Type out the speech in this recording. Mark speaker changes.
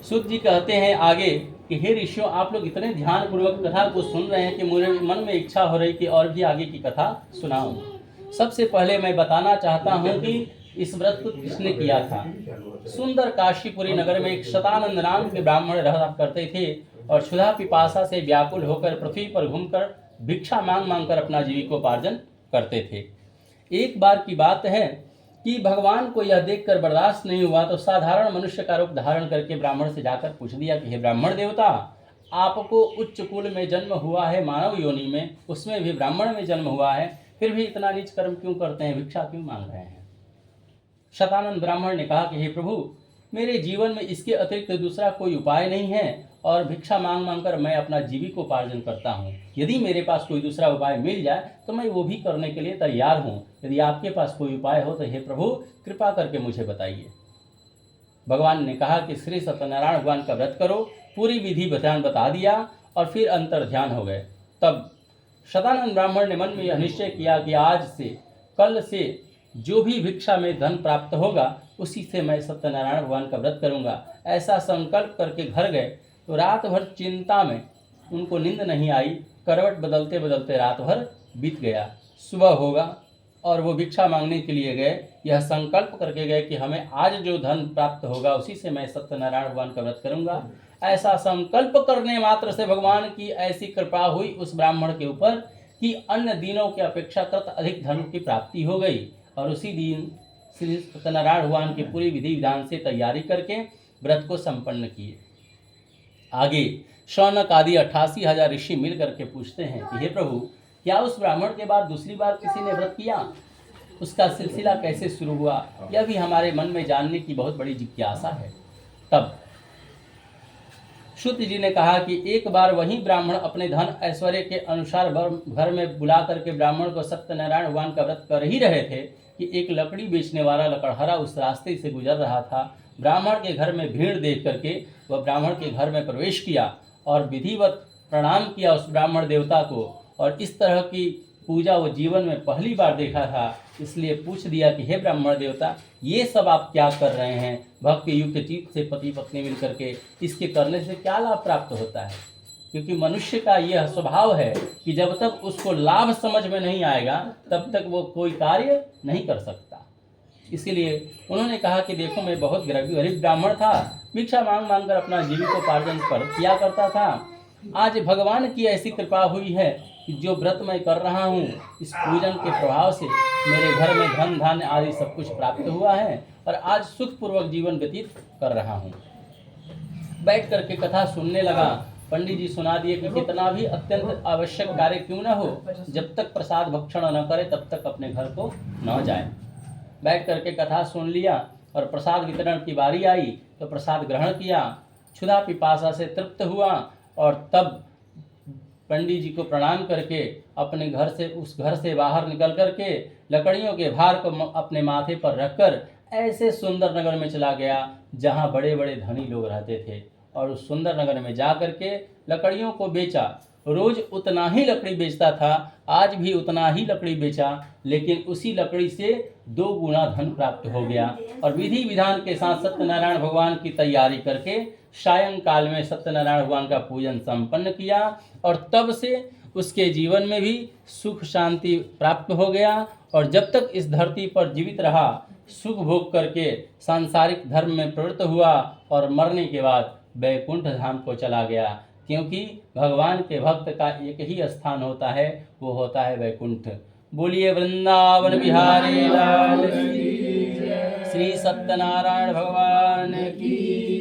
Speaker 1: सूत जी कहते हैं आगे कि हे ऋषियों, आप लोग इतने ध्यान पूर्वक कथा को सुन रहे हैं कि मेरे मन में इच्छा हो रही कि और भी आगे की कथा सुनाऊं। सबसे पहले मैं बताना चाहता हूं कि इस व्रत को किसने किया था। सुंदर काशीपुरी नगर में एक शतानंद नाम के ब्राह्मण रहा करते थे और क्षुधा पिपासा से व्याकुल होकर पृथ्वी पर घूमकर भिक्षा मांग मांग कर अपना जीविकोपार्जन करते थे। एक बार की बात है कि भगवान को यह देखकर बर्दाश्त नहीं हुआ तो साधारण मनुष्य का रूप धारण करके ब्राह्मण से जाकर पूछ दिया कि हे ब्राह्मण देवता, आपको उच्च कुल में जन्म हुआ है, मानव योनि में, उसमें भी ब्राह्मण में जन्म हुआ है, फिर भी इतना नीच कर्म क्यों करते हैं, भिक्षा क्यों मांग रहे हैं। शतानंद ब्राह्मण ने कहा कि हे प्रभु, मेरे जीवन में इसके अतिरिक्त दूसरा कोई उपाय नहीं है और भिक्षा मांग मांग कर मैं अपना जीविकोपार्जन करता हूँ। यदि मेरे पास कोई दूसरा उपाय मिल जाए तो मैं वो भी करने के लिए तैयार हूँ। यदि आपके पास कोई उपाय हो तो हे प्रभु कृपा करके मुझे बताइए। भगवान ने कहा कि श्री सत्यनारायण भगवान का व्रत करो। पूरी विधि विधान बता दिया और फिर अंतर ध्यान हो गए। तब शतानंद ब्राह्मण ने मन में यह निश्चय किया कि आज से कल से जो भी भिक्षा में धन प्राप्त होगा उसी से मैं सत्यनारायण भगवान का व्रत करूंगा। ऐसा संकल्प करके घर गए तो रात भर चिंता में उनको नींद नहीं आई। करवट बदलते बदलते रात भर बीत गया। सुबह होगा और वो भिक्षा मांगने के लिए गए। यह संकल्प करके गए कि हमें आज जो धन प्राप्त होगा उसी से मैं सत्यनारायण भगवान का व्रत करूंगा। ऐसा संकल्प करने मात्र से भगवान की ऐसी कृपा हुई उस ब्राह्मण के ऊपर कि अन्य दिनों की अपेक्षाकृत अधिक धन की प्राप्ति हो गई और उसी दिन श्री सत्यनारायण भगवान की पूरी विधि विधान से तैयारी करके व्रत को संपन्न किए। आगे शौनक आदि 88,000 ऋषि मिल करके पूछते हैं कि हे प्रभु, क्या उस ब्राह्मण के बाद दूसरी बार किसी ने व्रत किया? उसका सिलसिला कैसे शुरू हुआ? यह भी हमारे मन में जानने की बहुत बड़ी जिज्ञासा है। तब शुद्ध जी ने कहा कि एक बार वही ब्राह्मण अपने धन ऐश्वर्य के अनुसार घर में बुला करके ब्राह्मण को सत्यनारायण भगवान का व्रत कर ही रहे थे कि एक लकड़ी बेचने वाला लकड़हारा उस रास्ते से गुजर रहा था। ब्राह्मण के घर में भीड़ देख करके वह ब्राह्मण के घर में प्रवेश किया और विधिवत प्रणाम किया उस ब्राह्मण देवता को, और इस तरह की पूजा वो जीवन में पहली बार देखा था। इसलिए पूछ दिया कि हे ब्राह्मण देवता, ये सब आप क्या कर रहे हैं? भक्ति युक्त चित्त से पति पत्नी मिलकर के इसके करने से क्या लाभ प्राप्त होता है? क्योंकि मनुष्य का यह स्वभाव है कि जब तक उसको लाभ समझ में नहीं आएगा तब तक वो कोई कार्य नहीं कर सकता। इसलिए उन्होंने कहा कि देखो, मैं बहुत गरीब ब्राह्मण था, भिक्षा मांग मांग कर अपना जीविकोपार्जन किया करता था। आज भगवान की ऐसी कृपा हुई है कि जो व्रत मैं कर रहा हूँ इस पूजन के प्रभाव से मेरे घर में धन धान्य आदि सब कुछ प्राप्त हुआ है और आज सुखपूर्वक जीवन व्यतीत कर रहा हूँ। बैठ करके कथा सुनने लगा। पंडित जी सुना दिए कि कितना भी अत्यंत आवश्यक कार्य क्यों न हो, जब तक प्रसाद भक्षण न करे तब तक अपने घर को न जाए। बैठ करके कथा सुन लिया और प्रसाद वितरण की बारी आई तो प्रसाद ग्रहण किया। क्षुधा पिपासा से तृप्त हुआ और तब पंडित जी को प्रणाम करके अपने उस घर से बाहर निकल करके लकड़ियों के भार को अपने माथे पर रखकर ऐसे सुंदर नगर में चला गया जहाँ बड़े बड़े धनी लोग रहते थे, और उस सुंदर नगर में जा करके लकड़ियों को बेचा। रोज उतना ही लकड़ी बेचता था, आज भी उतना ही लकड़ी बेचा, लेकिन उसी लकड़ी से 2 गुना धन प्राप्त हो गया। और विधि विधान के साथ सत्यनारायण भगवान की तैयारी करके सायंकाल में सत्यनारायण भगवान का पूजन संपन्न किया और तब से उसके जीवन में भी सुख शांति प्राप्त हो गया। और जब तक इस धरती पर जीवित रहा सुख भोग करके सांसारिक धर्म में प्रवृत्त हुआ और मरने के बाद वैकुंठ धाम को चला गया, क्योंकि भगवान के भक्त का एक ही स्थान होता है, वो होता है वैकुंठ। बोलिए वृंदावन बिहारी लाल की, श्री सत्यनारायण भगवान की।